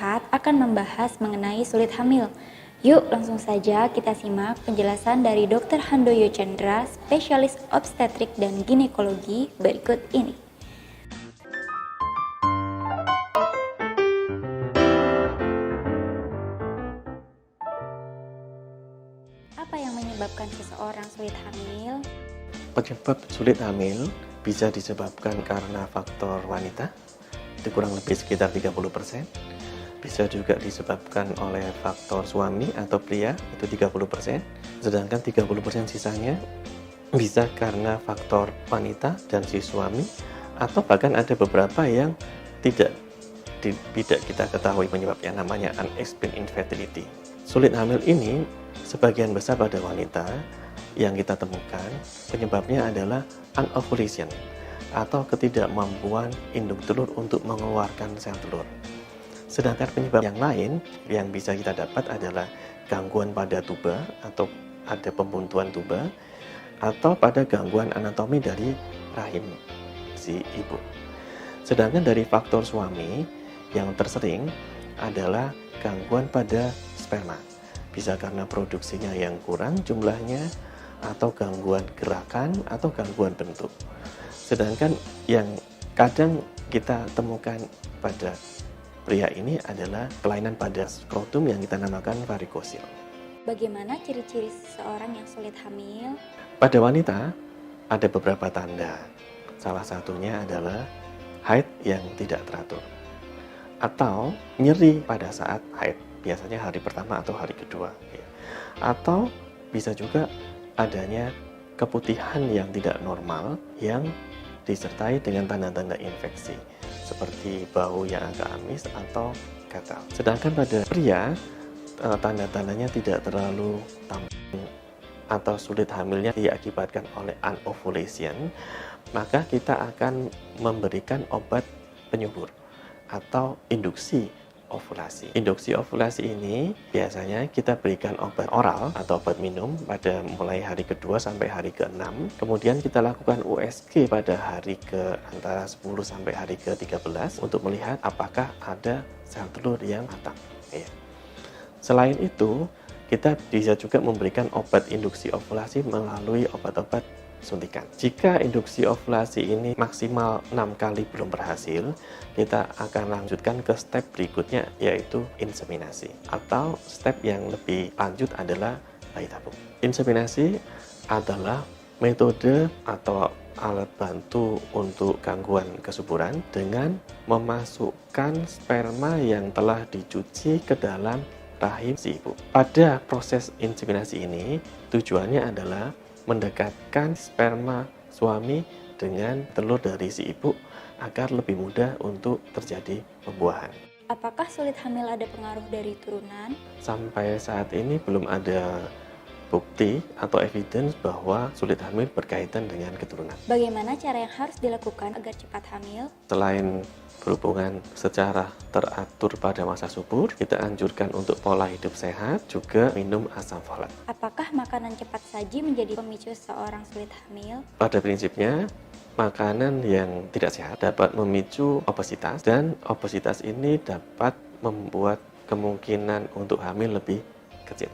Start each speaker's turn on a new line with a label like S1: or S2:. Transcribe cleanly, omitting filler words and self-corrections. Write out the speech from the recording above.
S1: akan membahas mengenai sulit hamil. Yuk langsung saja kita simak penjelasan dari Dr. Handoyo Chandra, spesialis obstetrik dan ginekologi berikut ini. Apa yang menyebabkan seseorang sulit hamil?
S2: Penyebab sulit hamil bisa disebabkan karena faktor wanita, itu kurang lebih sekitar 30%. Bisa juga disebabkan oleh faktor suami atau pria, itu 30%. Sedangkan 30% sisanya bisa karena faktor wanita dan si suami, atau bahkan ada beberapa yang tidak kita ketahui penyebabnya, namanya unexplained infertility. Sulit hamil ini sebagian besar pada wanita yang kita temukan penyebabnya adalah anovulation atau ketidakmampuan induk telur untuk mengeluarkan sel telur. Sedangkan penyebab yang lain yang bisa kita dapat adalah gangguan pada tuba atau ada pembuntuan tuba, atau pada gangguan anatomi dari rahim si ibu. Sedangkan dari faktor suami yang tersering adalah gangguan pada sperma. Bisa karena produksinya yang kurang jumlahnya, atau gangguan gerakan, atau gangguan bentuk. Sedangkan yang kadang kita temukan pada pria ini adalah kelainan pada skrotum yang kita namakan varikosil.
S1: Bagaimana ciri-ciri seseorang yang sulit hamil?
S2: Pada wanita ada beberapa tanda. Salah satunya adalah haid yang tidak teratur, atau nyeri pada saat haid, biasanya hari pertama atau hari kedua, atau bisa juga adanya keputihan yang tidak normal yang disertai dengan tanda-tanda infeksi seperti bau yang agak amis atau gatal. Sedangkan pada pria tanda-tandanya tidak terlalu tampak atau sulit hamilnya diakibatkan oleh anovulation, maka kita akan memberikan obat penyubur atau induksi ovulasi. Induksi ovulasi ini biasanya kita berikan obat oral atau obat minum pada mulai hari kedua sampai hari ke-6. Kemudian kita lakukan USG pada hari ke antara 10 sampai hari ke-13 untuk melihat apakah ada sel telur yang matang. Selain itu, kita bisa juga memberikan obat induksi ovulasi melalui obat-obat suntikan. Jika induksi ovulasi ini maksimal 6 kali belum berhasil, kita akan lanjutkan ke step berikutnya, yaitu inseminasi. Atau step yang lebih lanjut adalah bayi tabung. Inseminasi adalah metode atau alat bantu untuk gangguan kesuburan dengan memasukkan sperma yang telah dicuci ke dalam rahim si ibu. Pada proses inseminasi ini, tujuannya adalah mendekatkan sperma suami dengan telur dari si ibu agar lebih mudah untuk terjadi pembuahan.
S1: Apakah sulit hamil ada pengaruh dari turunan?
S2: Sampai saat ini belum ada bukti atau evidence bahwa sulit hamil berkaitan dengan keturunan.
S1: Bagaimana cara yang harus dilakukan agar cepat hamil?
S2: Selain berhubungan secara teratur pada masa subur, kita anjurkan untuk pola hidup sehat, juga minum asam folat.
S1: Apakah makanan cepat saji menjadi pemicu seorang sulit hamil?
S2: Pada prinsipnya, makanan yang tidak sehat dapat memicu obesitas, dan obesitas ini dapat membuat kemungkinan untuk hamil lebih kecil.